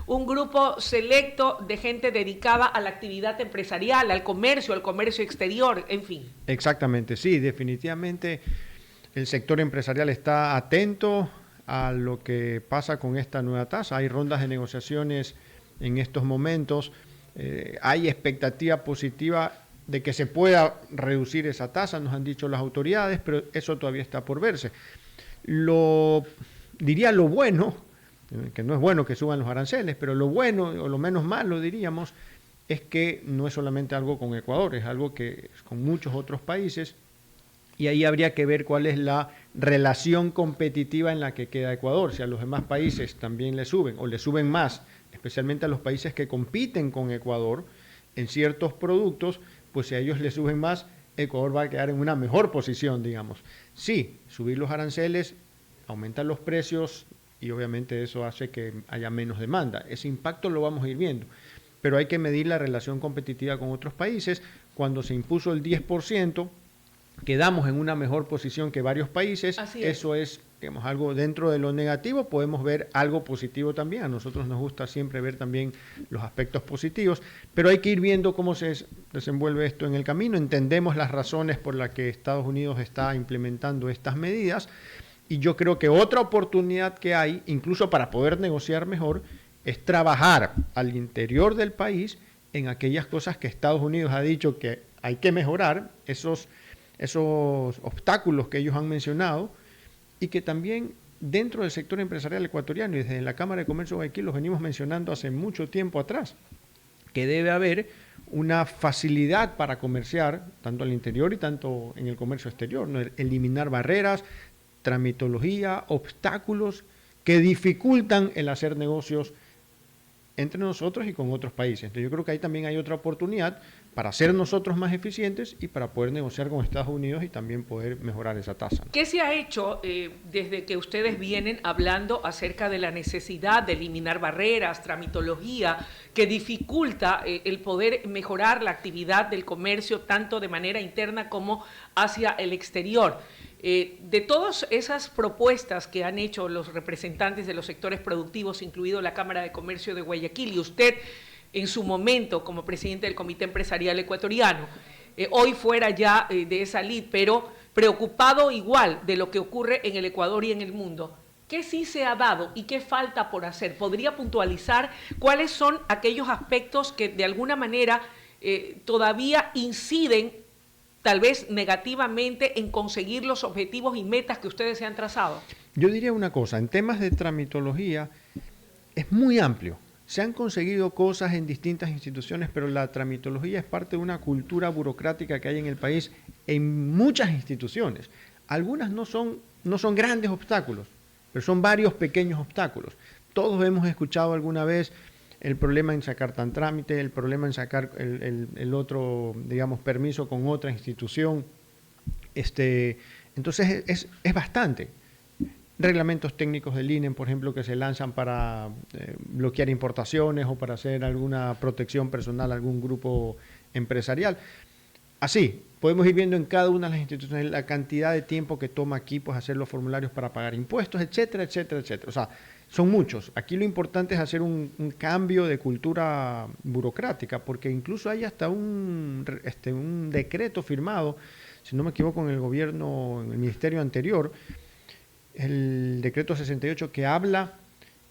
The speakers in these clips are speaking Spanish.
un grupo selecto de gente dedicada a la actividad empresarial, al comercio exterior, en fin. Exactamente, sí, definitivamente el sector empresarial está atento a lo que pasa con esta nueva tasa. Hay rondas de negociaciones en estos momentos, hay expectativa positiva de que se pueda reducir esa tasa, nos han dicho las autoridades, pero eso todavía está por verse. Diría lo bueno, que no es bueno que suban los aranceles, pero lo bueno o lo menos malo diríamos es que no es solamente algo con Ecuador, es algo que es con muchos otros países, y ahí habría que ver cuál es la relación competitiva en la que queda Ecuador, si a los demás países también le suben o le suben más, especialmente a los países que compiten con Ecuador en ciertos productos, pues si a ellos le suben más, Ecuador va a quedar en una mejor posición, digamos. Sí, subir los aranceles, aumentar los precios y obviamente eso hace que haya menos demanda. Ese impacto lo vamos a ir viendo, pero hay que medir la relación competitiva con otros países. Cuando se impuso el 10%, quedamos en una mejor posición que varios países. Eso es, digamos, algo dentro de lo negativo. Podemos ver algo positivo también. A nosotros nos gusta siempre ver también los aspectos positivos, pero hay que ir viendo cómo se desenvuelve esto en el camino. Entendemos las razones por las que Estados Unidos está implementando estas medidas, y yo creo que otra oportunidad que hay, incluso para poder negociar mejor, es trabajar al interior del país en aquellas cosas que Estados Unidos ha dicho que hay que mejorar, esos obstáculos que ellos han mencionado, y que también dentro del sector empresarial ecuatoriano y desde la Cámara de Comercio de Guayaquil los venimos mencionando hace mucho tiempo atrás, que debe haber una facilidad para comerciar tanto al interior y tanto en el comercio exterior, ¿no? Eliminar barreras, tramitología, obstáculos que dificultan el hacer negocios entre nosotros y con otros países. Entonces yo creo que ahí también hay otra oportunidad para ser nosotros más eficientes y para poder negociar con Estados Unidos y también poder mejorar esa tasa. ¿Qué se ha hecho desde que ustedes vienen hablando acerca de la necesidad de eliminar barreras, tramitología, que dificulta el poder mejorar la actividad del comercio tanto de manera interna como hacia el exterior? De todas esas propuestas que han hecho los representantes de los sectores productivos, incluido la Cámara de Comercio de Guayaquil, y usted en su momento como presidente del Comité Empresarial Ecuatoriano, hoy fuera ya de esa lid, pero preocupado igual de lo que ocurre en el Ecuador y en el mundo, ¿qué sí se ha dado y qué falta por hacer? ¿Podría puntualizar cuáles son aquellos aspectos que de alguna manera todavía inciden tal vez negativamente en conseguir los objetivos y metas que ustedes se han trazado? Yo diría una cosa, en temas de tramitología es muy amplio. Se han conseguido cosas en distintas instituciones, pero la tramitología es parte de una cultura burocrática que hay en el país en muchas instituciones. Algunas no son grandes obstáculos, pero son varios pequeños obstáculos. Todos hemos escuchado alguna vez el problema en sacar tan trámite, el problema en sacar el otro, digamos, permiso con otra institución. Entonces es bastante. Reglamentos técnicos del INE, por ejemplo, que se lanzan para bloquear importaciones o para hacer alguna protección personal a algún grupo empresarial. Así, podemos ir viendo en cada una de las instituciones la cantidad de tiempo que toma aquí pues, hacer los formularios para pagar impuestos, etcétera, etcétera, etcétera. O sea, son muchos. Aquí lo importante es hacer un cambio de cultura burocrática, porque incluso hay hasta un decreto firmado, si no me equivoco, en el gobierno, en el ministerio anterior, el decreto 68, que habla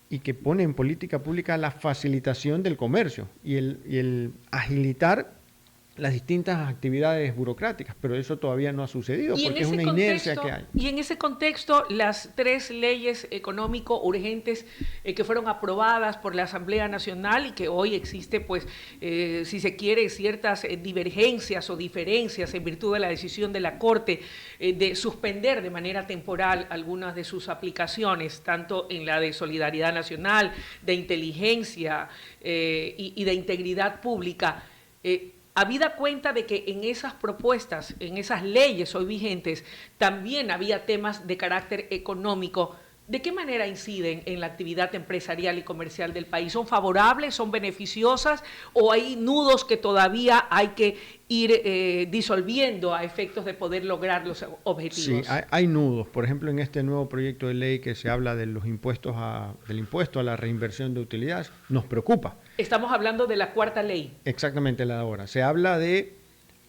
y que pone en política pública la facilitación del comercio y el agilitar las distintas actividades burocráticas, pero eso todavía no ha sucedido porque es una inercia que hay. Y en ese contexto, las 3 leyes económico urgentes que fueron aprobadas por la Asamblea Nacional y que hoy existe, pues, si se quiere, ciertas divergencias o diferencias en virtud de la decisión de la Corte de suspender de manera temporal algunas de sus aplicaciones, tanto en la de Solidaridad Nacional, de inteligencia y de integridad pública, habida cuenta de que en esas propuestas, en esas leyes hoy vigentes, también había temas de carácter económico. ¿De qué manera inciden en la actividad empresarial y comercial del país? ¿Son favorables, son beneficiosas o hay nudos que todavía hay que ir disolviendo a efectos de poder lograr los objetivos? Sí, hay nudos. Por ejemplo, en este nuevo proyecto de ley que se habla de los del impuesto a la reinversión de utilidades, nos preocupa. Estamos hablando de la cuarta ley. Exactamente, la de ahora. Se habla de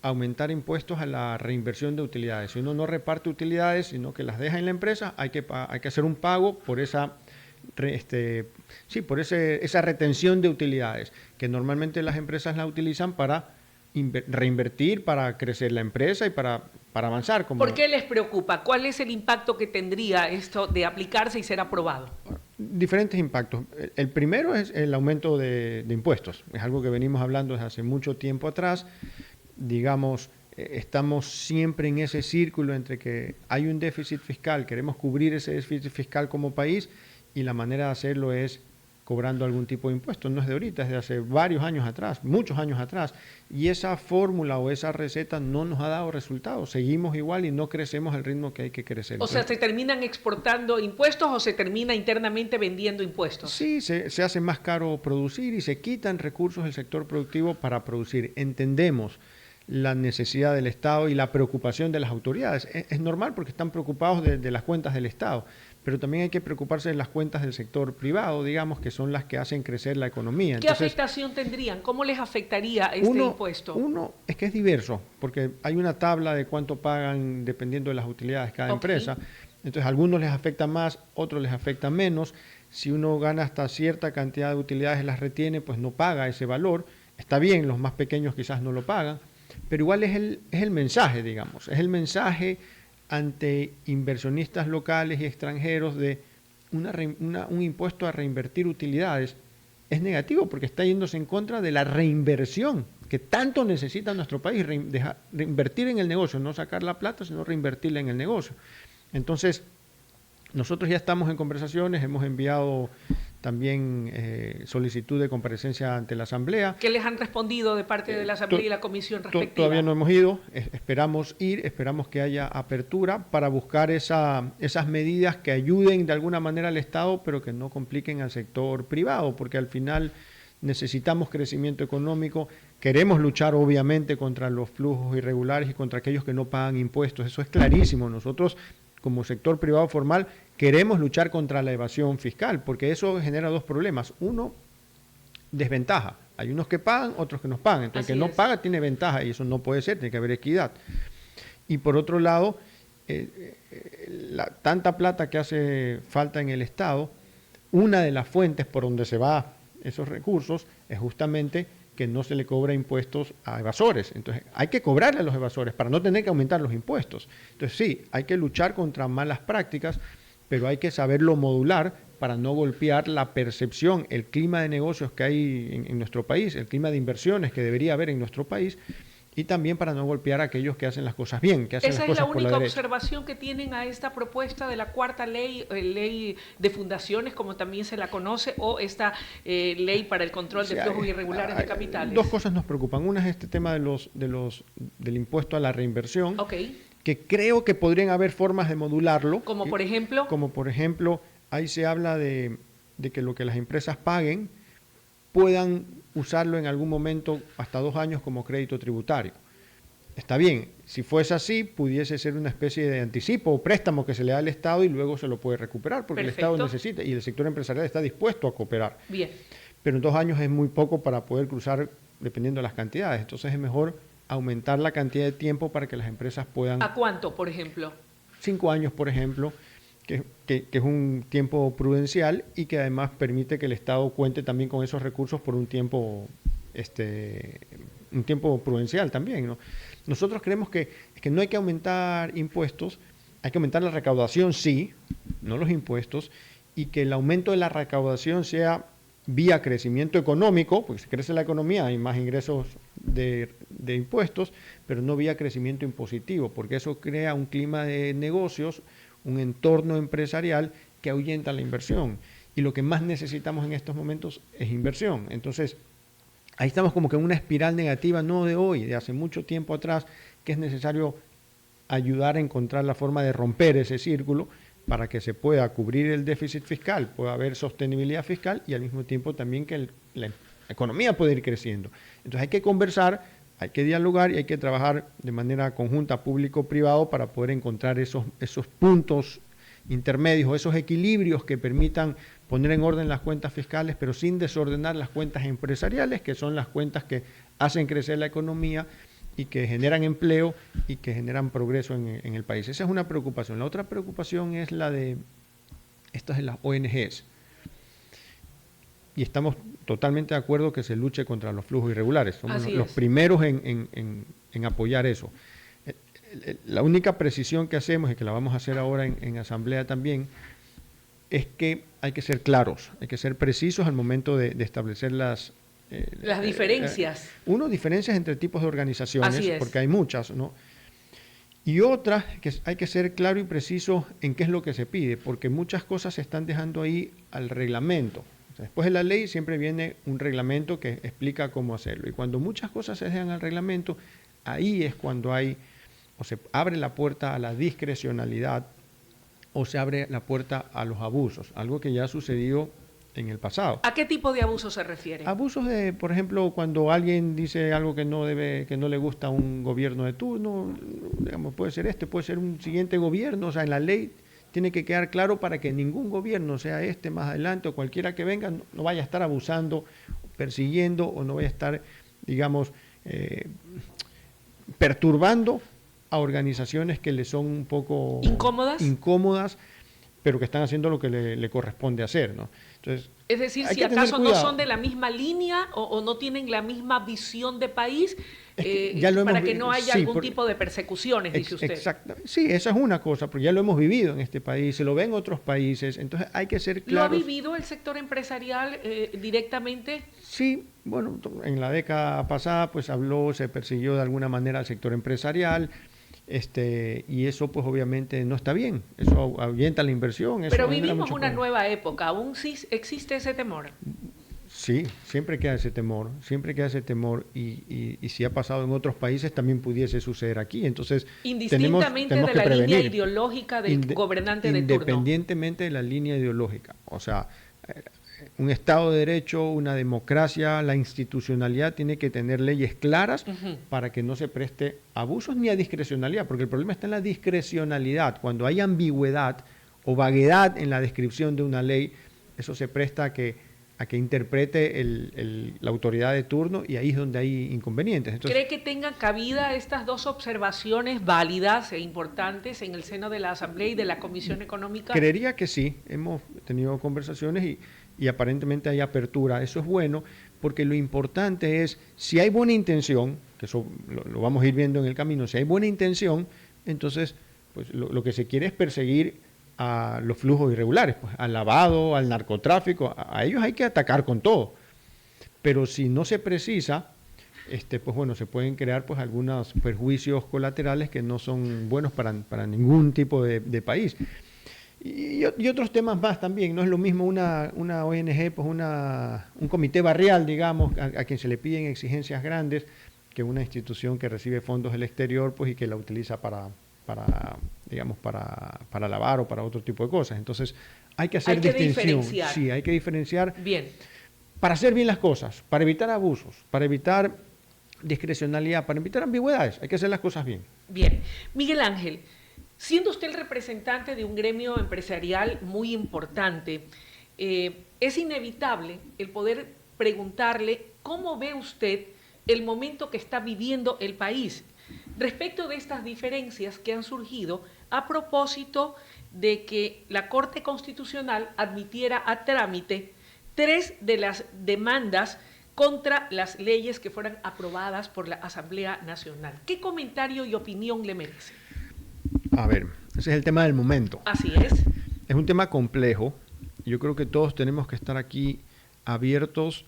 aumentar impuestos a la reinversión de utilidades. Si uno no reparte utilidades, sino que las deja en la empresa, hay que hacer un pago por esa esa retención de utilidades, que normalmente las empresas la utilizan para reinvertir, para crecer la empresa y para avanzar. ¿Por qué les preocupa? ¿Cuál es el impacto que tendría esto de aplicarse y ser aprobado? Diferentes impactos. El primero es el aumento de impuestos. Es algo que venimos hablando desde hace mucho tiempo atrás. Digamos, estamos siempre en ese círculo entre que hay un déficit fiscal, queremos cubrir ese déficit fiscal como país y la manera de hacerlo es cobrando algún tipo de impuesto. No es de ahorita, es de hace varios años atrás, muchos años atrás. Y esa fórmula o esa receta no nos ha dado resultados. Seguimos igual y no crecemos al ritmo que hay que crecer. O sea, ¿se terminan exportando impuestos o se termina internamente vendiendo impuestos? Sí, se hace más caro producir y se quitan recursos del sector productivo para producir. Entendemos la necesidad del Estado y la preocupación de las autoridades. Es normal porque están preocupados de las cuentas del Estado, pero también hay que preocuparse de las cuentas del sector privado, digamos, que son las que hacen crecer la economía. ¿Qué afectación tendrían? ¿Cómo les afectaría este impuesto? Uno, es que es diverso, porque hay una tabla de cuánto pagan dependiendo de las utilidades de cada empresa. Entonces, a algunos les afecta más, otros les afecta menos. Si uno gana hasta cierta cantidad de utilidades, las retiene, pues no paga ese valor. Está bien, los más pequeños quizás no lo pagan, pero igual es el mensaje, digamos, es el mensaje ante inversionistas locales y extranjeros de un impuesto a reinvertir utilidades. Es negativo porque está yéndose en contra de la reinversión que tanto necesita nuestro país, reinvertir en el negocio, no sacar la plata, sino reinvertirla en el negocio. Entonces, nosotros ya estamos en conversaciones, hemos enviado también solicitud de comparecencia ante la Asamblea. ¿Qué les han respondido de parte de la Asamblea y la Comisión respectiva? Todavía no hemos ido, esperamos ir, esperamos que haya apertura para buscar esas medidas que ayuden de alguna manera al Estado, pero que no compliquen al sector privado, porque al final necesitamos crecimiento económico, queremos luchar obviamente contra los flujos irregulares y contra aquellos que no pagan impuestos, eso es clarísimo. Nosotros como sector privado formal queremos luchar contra la evasión fiscal, porque eso genera dos problemas. Uno, desventaja. Hay unos que pagan, otros que no pagan. Entonces, el que no paga tiene ventaja y eso no puede ser, tiene que haber equidad. Y por otro lado, tanta plata que hace falta en el Estado, una de las fuentes por donde se va esos recursos es justamente que no se le cobra impuestos a evasores. Entonces, hay que cobrarle a los evasores para no tener que aumentar los impuestos. Entonces, sí, hay que luchar contra malas prácticas, pero hay que saberlo modular para no golpear la percepción, el clima de negocios que hay en nuestro país, el clima de inversiones que debería haber en nuestro país, y también para no golpear a aquellos que hacen las cosas bien, que hacen las cosas por la derecha. ¿Esa es la única observación que tienen a esta propuesta de la cuarta ley, ley de fundaciones, como también se la conoce, o esta ley para el control de flujos irregulares de capitales? Dos cosas nos preocupan. Una es este tema del impuesto a la reinversión, que creo que podrían haber formas de modularlo. ¿Como por ejemplo? Como por ejemplo, ahí se habla de que lo que las empresas paguen puedan usarlo en algún momento hasta 2 años como crédito tributario. Está bien, si fuese así, pudiese ser una especie de anticipo o préstamo que se le da al Estado y luego se lo puede recuperar, porque el Estado necesita y el sector empresarial está dispuesto a cooperar. Bien. Pero en 2 años es muy poco para poder cruzar dependiendo de las cantidades. Entonces es mejor aumentar la cantidad de tiempo para que las empresas puedan... ¿A cuánto, por ejemplo? 5 años, por ejemplo, que es un tiempo prudencial y que además permite que el Estado cuente también con esos recursos por un tiempo prudencial también, ¿no? Nosotros creemos que no hay que aumentar impuestos, hay que aumentar la recaudación, sí, no los impuestos, y que el aumento de la recaudación sea vía crecimiento económico, porque si crece la economía hay más ingresos de impuestos, pero no vía crecimiento impositivo, porque eso crea un clima de negocios, un entorno empresarial que ahuyenta la inversión. Y lo que más necesitamos en estos momentos es inversión. Entonces, ahí estamos como que en una espiral negativa, no de hoy, de hace mucho tiempo atrás, que es necesario ayudar a encontrar la forma de romper ese círculo, para que se pueda cubrir el déficit fiscal, pueda haber sostenibilidad fiscal y al mismo tiempo también que la economía pueda ir creciendo. Entonces hay que conversar, hay que dialogar y hay que trabajar de manera conjunta público-privado para poder encontrar esos puntos intermedios, esos equilibrios que permitan poner en orden las cuentas fiscales, pero sin desordenar las cuentas empresariales, que son las cuentas que hacen crecer la economía y que generan empleo y que generan progreso en el país. Esa es una preocupación. La otra preocupación es la de estas de las ONGs. Y estamos totalmente de acuerdo que se luche contra los flujos irregulares. Somos los primeros en apoyar eso. La única precisión que hacemos, y que la vamos a hacer ahora en asamblea también, es que hay que ser claros, hay que ser precisos al momento de establecer las diferencias. Diferencias entre tipos de organizaciones, porque hay muchas, ¿no? Y otra, que hay que ser claro y preciso en qué es lo que se pide, porque muchas cosas se están dejando ahí al reglamento. O sea, después de la ley siempre viene un reglamento que explica cómo hacerlo. Y cuando muchas cosas se dejan al reglamento, ahí es cuando se abre la puerta a la discrecionalidad o se abre la puerta a los abusos, algo que ya ha sucedido en el pasado. ¿A qué tipo de abusos se refiere? Abusos de, por ejemplo, cuando alguien dice algo que no le gusta a un gobierno de turno, digamos, puede ser puede ser un siguiente gobierno, o sea, en la ley tiene que quedar claro para que ningún gobierno, sea más adelante o cualquiera que venga, no vaya a estar abusando, persiguiendo o no vaya a estar, digamos, perturbando a organizaciones que le son un poco incómodas, pero que están haciendo lo que le corresponde hacer, ¿no? Entonces, es decir, si acaso no son de la misma línea o no tienen la misma visión de país, para que no haya algún tipo de persecuciones, dice usted. Exacto. Sí, esa es una cosa, porque ya lo hemos vivido en este país, se lo ven otros países, entonces hay que ser claros. ¿Lo ha vivido el sector empresarial directamente? Sí, bueno, en la década pasada pues se persiguió de alguna manera al sector empresarial, y eso pues obviamente no está bien, eso ahuyenta la inversión. Pero vivimos una nueva época, ¿aún sí existe ese temor? Sí, siempre queda ese temor, y si ha pasado en otros países también pudiese suceder aquí, entonces indistintamente tenemos de la prevenir. Línea ideológica del gobernante de turno. Independientemente de la línea ideológica, o sea, un Estado de Derecho, una democracia, la institucionalidad tiene que tener leyes claras para que no se preste a abusos ni a discrecionalidad, porque el problema está en la discrecionalidad. Cuando hay ambigüedad o vaguedad en la descripción de una ley, eso se presta a que interprete la autoridad de turno, y ahí es donde hay inconvenientes. Entonces, ¿cree que tengan cabida estas dos observaciones válidas e importantes en el seno de la Asamblea y de la Comisión Económica? Creería que sí, hemos tenido conversaciones y aparentemente hay apertura. Eso es bueno, porque lo importante es, si hay buena intención, que eso lo vamos a ir viendo en el camino, si hay buena intención, entonces pues lo que se quiere es perseguir a los flujos irregulares, pues, al lavado, al narcotráfico, a ellos hay que atacar con todo. Pero si no se precisa, pues bueno, se pueden crear pues algunos perjuicios colaterales que no son buenos para ningún tipo de país. Y otros temas más también. No es lo mismo una ONG, pues un comité barrial, digamos, a quien se le piden exigencias grandes, que una institución que recibe fondos del exterior, pues, y que la utiliza para lavar o para otro tipo de cosas. Entonces, hay que hacer distinción. Sí, hay que diferenciar. Bien. Para hacer bien las cosas, para evitar abusos, para evitar discrecionalidad, para evitar ambigüedades, hay que hacer las cosas bien. Bien. Miguel Ángel, siendo usted el representante de un gremio empresarial muy importante, es inevitable el poder preguntarle cómo ve usted el momento que está viviendo el país respecto de estas diferencias que han surgido a propósito de que la Corte Constitucional admitiera a trámite 3 de las demandas contra las leyes que fueran aprobadas por la Asamblea Nacional. ¿Qué comentario y opinión le merece? A ver, ese es el tema del momento. Así es. Es un tema complejo. Yo creo que todos tenemos que estar aquí abiertos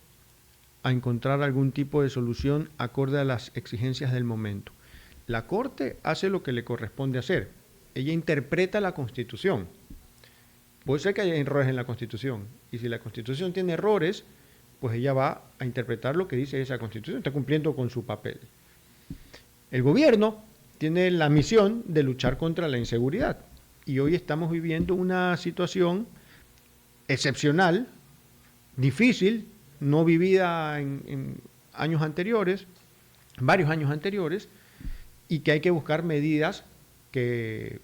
a encontrar algún tipo de solución acorde a las exigencias del momento. La Corte hace lo que le corresponde hacer. Ella interpreta la Constitución. Puede ser que haya errores en la Constitución. Y si la Constitución tiene errores, pues ella va a interpretar lo que dice esa Constitución. Está cumpliendo con su papel. El gobierno tiene la misión de luchar contra la inseguridad. y hoy estamos viviendo una situación excepcional, difícil, no vivida en años anteriores, varios años anteriores, y que hay que buscar medidas que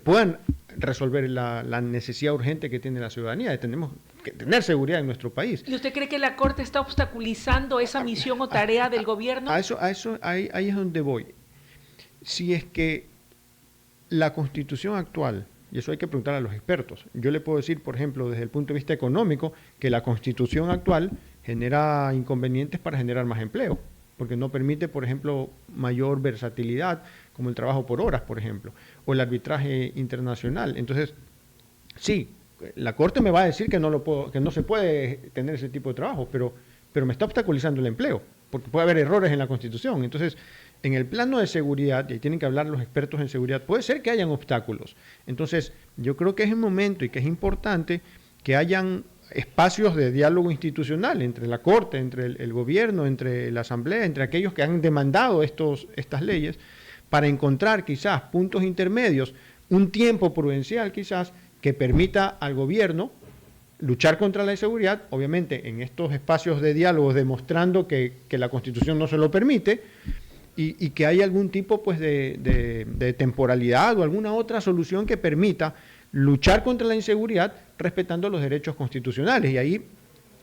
puedan resolver la necesidad urgente que tiene la ciudadanía. Tenemos que tener seguridad en nuestro país. ¿Y usted cree que la Corte está obstaculizando esa misión o tarea del gobierno? Ahí es donde voy. Si es que la Constitución actual, y eso hay que preguntar a los expertos, yo le puedo decir, por ejemplo, desde el punto de vista económico, que la Constitución actual genera inconvenientes para generar más empleo, porque no permite, por ejemplo, mayor versatilidad, como el trabajo por horas, por ejemplo, o el arbitraje internacional. Entonces, sí, la Corte me va a decir que no se puede tener ese tipo de trabajo, pero me está obstaculizando el empleo, porque puede haber errores en la Constitución. Entonces, en el plano de seguridad, y tienen que hablar los expertos en seguridad, puede ser que hayan obstáculos. Entonces, yo creo que es el momento y que es importante que hayan espacios de diálogo institucional entre la Corte, entre el gobierno, entre la Asamblea, entre aquellos que han demandado estas leyes, para encontrar quizás puntos intermedios, un tiempo prudencial quizás, que permita al gobierno luchar contra la inseguridad, obviamente en estos espacios de diálogo demostrando que la Constitución no se lo permite, y que haya algún tipo pues de temporalidad o alguna otra solución que permita luchar contra la inseguridad respetando los derechos constitucionales. Y ahí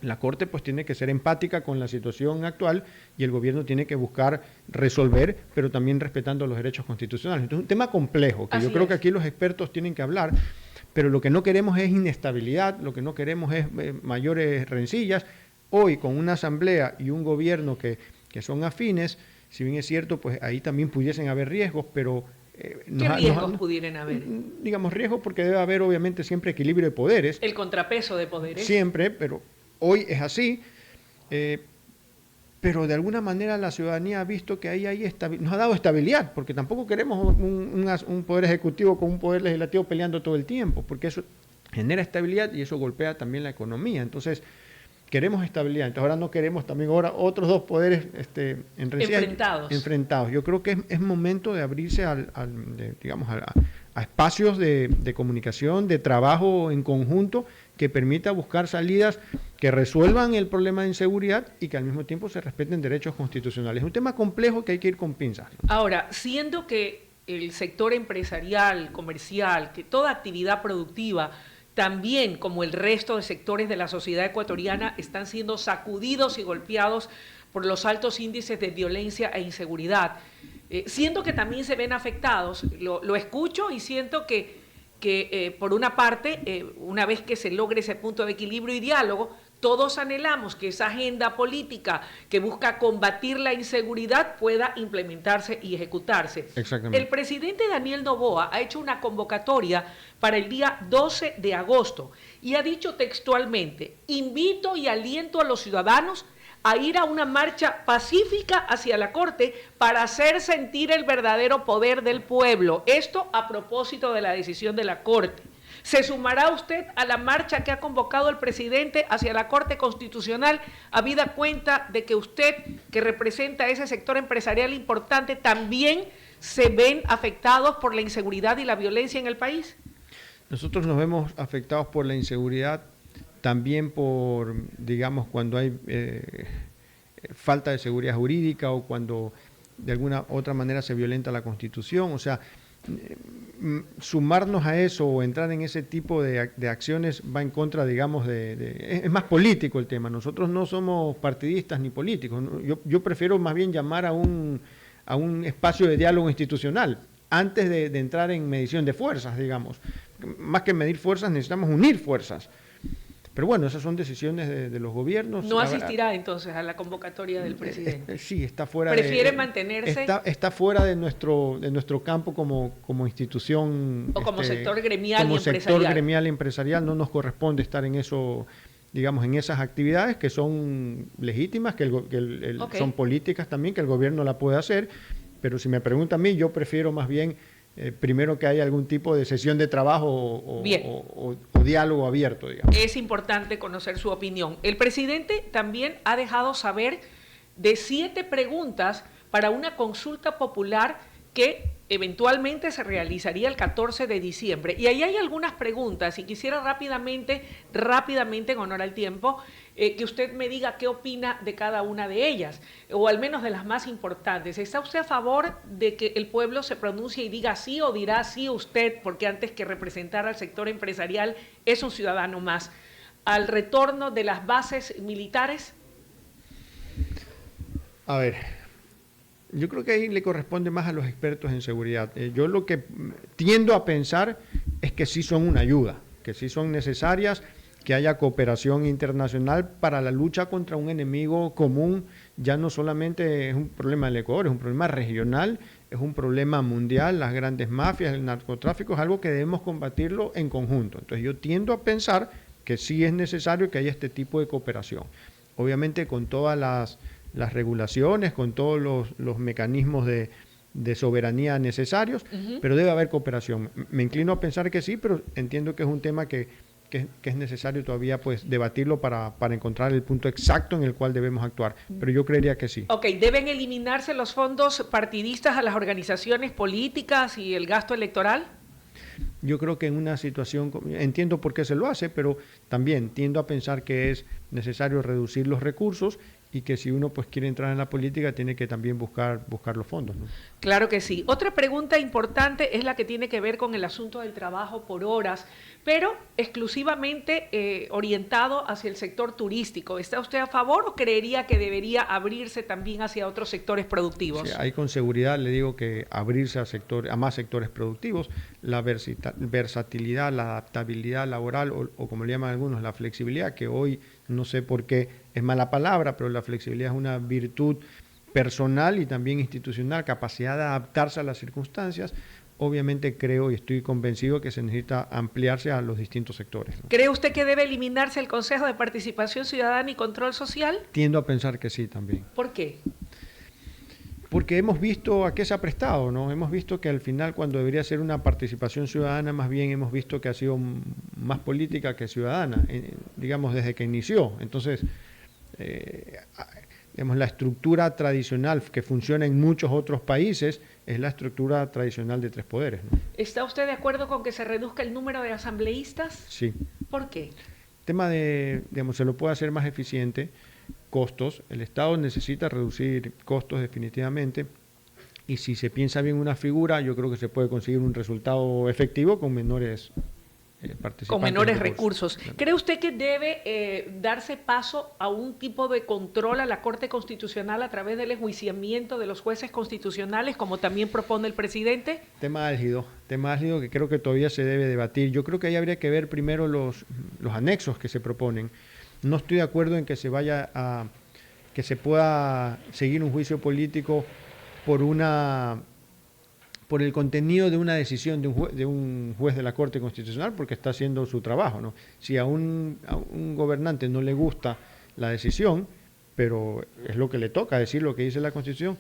la Corte pues tiene que ser empática con la situación actual y el gobierno tiene que buscar resolver, pero también respetando los derechos constitucionales. Entonces es un tema complejo, que yo creo que aquí los expertos tienen que hablar, pero lo que no queremos es inestabilidad, lo que no queremos es mayores rencillas. Hoy con una asamblea y un gobierno que son afines, si bien es cierto, pues ahí también pudiesen haber riesgos, pero... ¿Qué riesgos pudieran haber? Digamos riesgos porque debe haber obviamente siempre equilibrio de poderes. El contrapeso de poderes. Siempre, pero hoy es así. Pero de alguna manera la ciudadanía ha visto que ahí nos ha dado estabilidad, porque tampoco queremos un poder ejecutivo con un poder legislativo peleando todo el tiempo, porque eso genera estabilidad y eso golpea también la economía. Entonces, queremos estabilidad. Entonces, ahora no queremos también otros dos poderes enfrentados. Yo creo que es momento de abrirse a espacios de comunicación, de trabajo en conjunto, que permita buscar salidas que resuelvan el problema de inseguridad y que al mismo tiempo se respeten derechos constitucionales. Es un tema complejo que hay que ir con pinzas. Ahora, siendo que el sector empresarial, comercial, que toda actividad productiva, también como el resto de sectores de la sociedad ecuatoriana, están siendo sacudidos y golpeados por los altos índices de violencia e inseguridad, siento que también se ven afectados, lo escucho y siento que por una parte, una vez que se logre ese punto de equilibrio y diálogo, todos anhelamos que esa agenda política que busca combatir la inseguridad pueda implementarse y ejecutarse. Exactamente. El presidente Daniel Noboa ha hecho una convocatoria para el día 12 de agosto y ha dicho textualmente: invito y aliento a los ciudadanos a ir a una marcha pacífica hacia la Corte para hacer sentir el verdadero poder del pueblo. Esto a propósito de la decisión de la Corte. ¿Se sumará usted a la marcha que ha convocado el presidente hacia la Corte Constitucional, habida cuenta de que usted, que representa ese sector empresarial importante, también se ven afectados por la inseguridad y la violencia en el país? Nosotros nos vemos afectados por la inseguridad, también por, digamos, cuando hay falta de seguridad jurídica o cuando de alguna otra manera se violenta la Constitución. O sea, sumarnos a eso o entrar en ese tipo de acciones va en contra, digamos, es más político el tema. Nosotros no somos partidistas ni políticos. Yo prefiero más bien llamar a un espacio de diálogo institucional antes de entrar en medición de fuerzas, digamos. Más que medir fuerzas, necesitamos unir fuerzas. Pero bueno, esas son decisiones de los gobiernos. ¿No asistirá entonces a la convocatoria del presidente? Sí, está fuera. ¿Prefiere mantenerse? Está fuera de nuestro campo como institución. O como sector gremial como y empresarial. Como sector gremial y empresarial no nos corresponde estar en eso, digamos, en esas actividades que son legítimas, son políticas también, que el gobierno la puede hacer. Pero si me pregunta a mí, yo prefiero más bien primero que haya algún tipo de sesión de trabajo o diálogo abierto, digamos. Es importante conocer su opinión. El presidente también ha dejado saber de 7 preguntas para una consulta popular que eventualmente se realizaría el 14 de diciembre. Y ahí hay algunas preguntas y quisiera rápidamente, en honor al tiempo, que usted me diga qué opina de cada una de ellas, o al menos de las más importantes. ¿Está usted a favor de que el pueblo se pronuncie y diga sí, o dirá sí usted, porque antes que representar al sector empresarial es un ciudadano más, al retorno de las bases militares? A ver, yo creo que ahí le corresponde más a los expertos en seguridad. Yo lo que tiendo a pensar es que sí son una ayuda, que sí son necesarias, que haya cooperación internacional para la lucha contra un enemigo común. Ya no solamente es un problema del Ecuador, es un problema regional, es un problema mundial. Las grandes mafias, el narcotráfico es algo que debemos combatirlo en conjunto. Entonces yo tiendo a pensar que sí es necesario que haya este tipo de cooperación. Obviamente con todas las regulaciones, con todos los mecanismos de soberanía necesarios, pero debe haber cooperación. Me inclino a pensar que sí, pero entiendo que es un tema que es necesario todavía pues debatirlo para encontrar el punto exacto en el cual debemos actuar, pero yo creería que sí. Ok, ¿deben eliminarse los fondos partidistas a las organizaciones políticas y el gasto electoral? Yo creo que en una situación, entiendo por qué se lo hace, pero también tiendo a pensar que es necesario reducir los recursos y que si uno pues quiere entrar en la política tiene que también buscar los fondos, ¿no? Claro que sí. Otra pregunta importante es la que tiene que ver con el asunto del trabajo por horas, pero exclusivamente orientado hacia el sector turístico. ¿Está usted a favor o creería que debería abrirse también hacia otros sectores productivos? Sí, ahí con seguridad le digo que abrirse a más sectores productivos, la versatilidad, la adaptabilidad laboral o como le llaman algunos, la flexibilidad, que hoy no sé por qué es mala palabra, pero la flexibilidad es una virtud personal y también institucional, capacidad de adaptarse a las circunstancias. Obviamente creo y estoy convencido que se necesita ampliarse a los distintos sectores, ¿no? ¿Cree usted que debe eliminarse el Consejo de Participación Ciudadana y Control Social? Tiendo a pensar que sí también. ¿Por qué? Porque hemos visto a qué se ha prestado, ¿no? Hemos visto que al final, cuando debería ser una participación ciudadana, más bien hemos visto que ha sido más política que ciudadana, digamos, desde que inició. Entonces, digamos, la estructura tradicional que funciona en muchos otros países es la estructura tradicional de tres poderes, ¿no? ¿Está usted de acuerdo con que se reduzca el número de asambleístas? Sí. ¿Por qué? El tema de, digamos, se lo puede hacer más eficiente. Costos, el Estado necesita reducir costos definitivamente, y si se piensa bien una figura, yo creo que se puede conseguir un resultado efectivo con menores participantes. Con menores recursos. ¿Cree usted que debe darse paso a un tipo de control a la Corte Constitucional a través del enjuiciamiento de los jueces constitucionales, como también propone el presidente? Tema álgido que creo que todavía se debe debatir. Yo creo que ahí habría que ver primero los anexos que se proponen. No estoy de acuerdo en que que se pueda seguir un juicio político por el contenido de una decisión de un juez de la Corte Constitucional, porque está haciendo su trabajo, ¿no? Si a un gobernante no le gusta la decisión, pero es lo que le toca decir lo que dice la Constitución,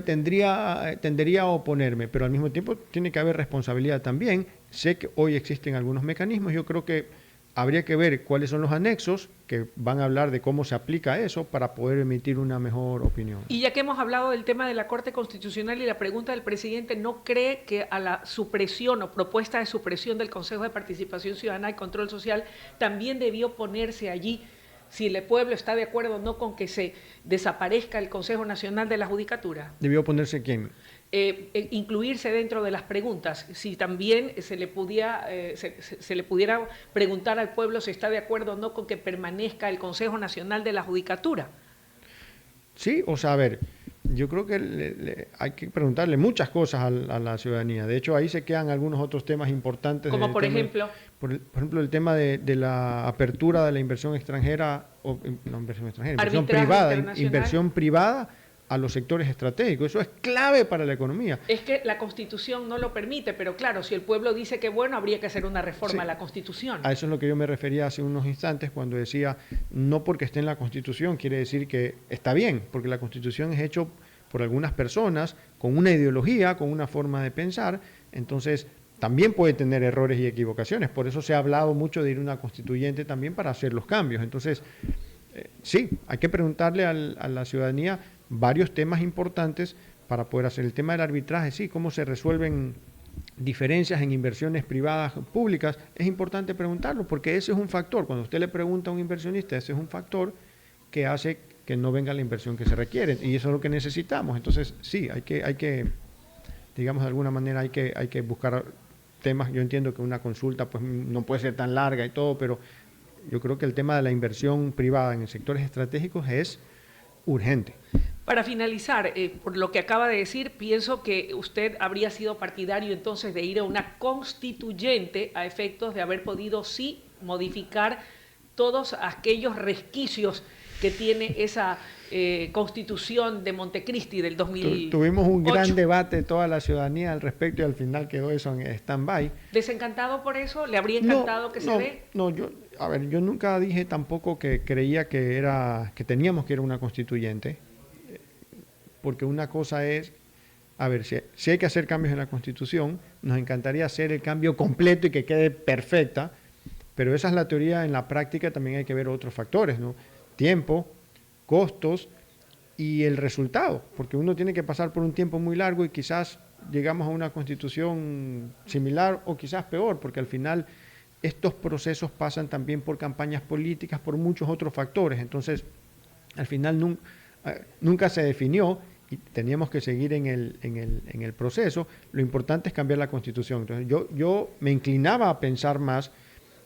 tendería a oponerme, pero al mismo tiempo tiene que haber responsabilidad también. Sé que hoy existen algunos mecanismos, yo creo que habría que ver cuáles son los anexos que van a hablar de cómo se aplica eso para poder emitir una mejor opinión. Y ya que hemos hablado del tema de la Corte Constitucional y la pregunta del presidente, ¿no cree que a la supresión o propuesta de supresión del Consejo de Participación Ciudadana y Control Social también debió ponerse allí, si el pueblo está de acuerdo o no con que se desaparezca el Consejo Nacional de la Judicatura? ¿Debió ponerse quién? Incluirse dentro de las preguntas, si también se le pudiera preguntar al pueblo si está de acuerdo o no con que permanezca el Consejo Nacional de la Judicatura. Sí, o sea, a ver, yo creo que hay que preguntarle muchas cosas a la ciudadanía. De hecho, ahí se quedan algunos otros temas importantes. Como por ejemplo... Por ejemplo, el tema de la apertura de la inversión extranjera, inversión privada a los sectores estratégicos. Eso es clave para la economía. Es que la Constitución no lo permite, pero claro, si el pueblo dice que bueno, habría que hacer una reforma a la Constitución. A eso es lo que yo me refería hace unos instantes cuando decía, no porque esté en la Constitución quiere decir que está bien, porque la Constitución es hecho por algunas personas con una ideología, con una forma de pensar, entonces también puede tener errores y equivocaciones. Por eso se ha hablado mucho de ir a una constituyente también para hacer los cambios. Entonces, sí, hay que preguntarle a la ciudadanía varios temas importantes para poder hacer. El tema del arbitraje, sí, cómo se resuelven diferencias en inversiones privadas públicas, es importante preguntarlo, porque ese es un factor. Cuando usted le pregunta a un inversionista, ese es un factor que hace que no venga la inversión que se requiere, y eso es lo que necesitamos. Entonces, sí, hay que digamos, de alguna manera hay que buscar temas. Yo entiendo que una consulta pues no puede ser tan larga y todo, pero yo creo que el tema de la inversión privada en sectores estratégicos es urgente. Para finalizar, por lo que acaba de decir, pienso que usted habría sido partidario entonces de ir a una constituyente a efectos de haber podido sí modificar todos aquellos resquicios que tiene esa Constitución de Montecristi del 2008. Tuvimos un gran debate toda la ciudadanía al respecto y al final quedó eso en stand-by. ¿Desencantado por eso? ¿Le habría encantado que se dé? No, yo nunca dije tampoco que creía que teníamos que ir a una constituyente, porque una cosa es, si hay que hacer cambios en la Constitución, nos encantaría hacer el cambio completo y que quede perfecta, pero esa es la teoría. En la práctica también hay que ver otros factores, ¿no? Tiempo, costos y el resultado, porque uno tiene que pasar por un tiempo muy largo y quizás llegamos a una constitución similar o quizás peor, porque al final estos procesos pasan también por campañas políticas, por muchos otros factores. Entonces, al final nunca se definió y teníamos que seguir en el proceso. Lo importante es cambiar la Constitución. Entonces, yo me inclinaba a pensar más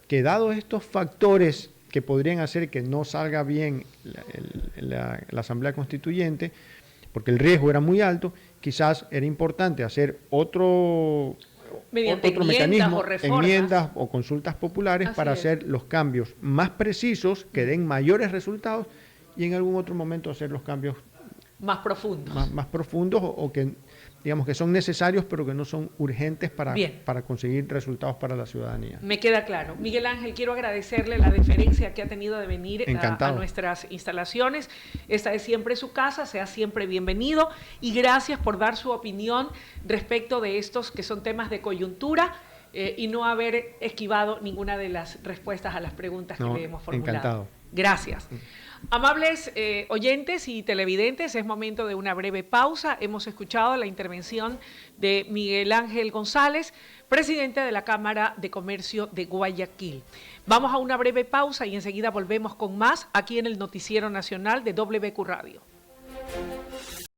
que, dados estos factores que podrían hacer que no salga bien la Asamblea Constituyente, porque el riesgo era muy alto, quizás era importante hacer otro mecanismo, enmiendas o consultas populares para hacer los cambios más precisos, que den mayores resultados, y en algún otro momento hacer los cambios más profundos. Más profundos o que, digamos, que son necesarios pero que no son urgentes para conseguir resultados para la ciudadanía. Me queda claro. Miguel Ángel, quiero agradecerle la deferencia que ha tenido de venir a nuestras instalaciones. Esta es siempre su casa, sea siempre bienvenido, y gracias por dar su opinión respecto de estos que son temas de coyuntura y no haber esquivado ninguna de las respuestas a las preguntas que le hemos formulado. Encantado. Gracias. Amables oyentes y televidentes, es momento de una breve pausa. Hemos escuchado la intervención de Miguel Ángel González, presidente de la Cámara de Comercio de Guayaquil. Vamos a una breve pausa y enseguida volvemos con más aquí en el Noticiero Nacional de WQ Radio.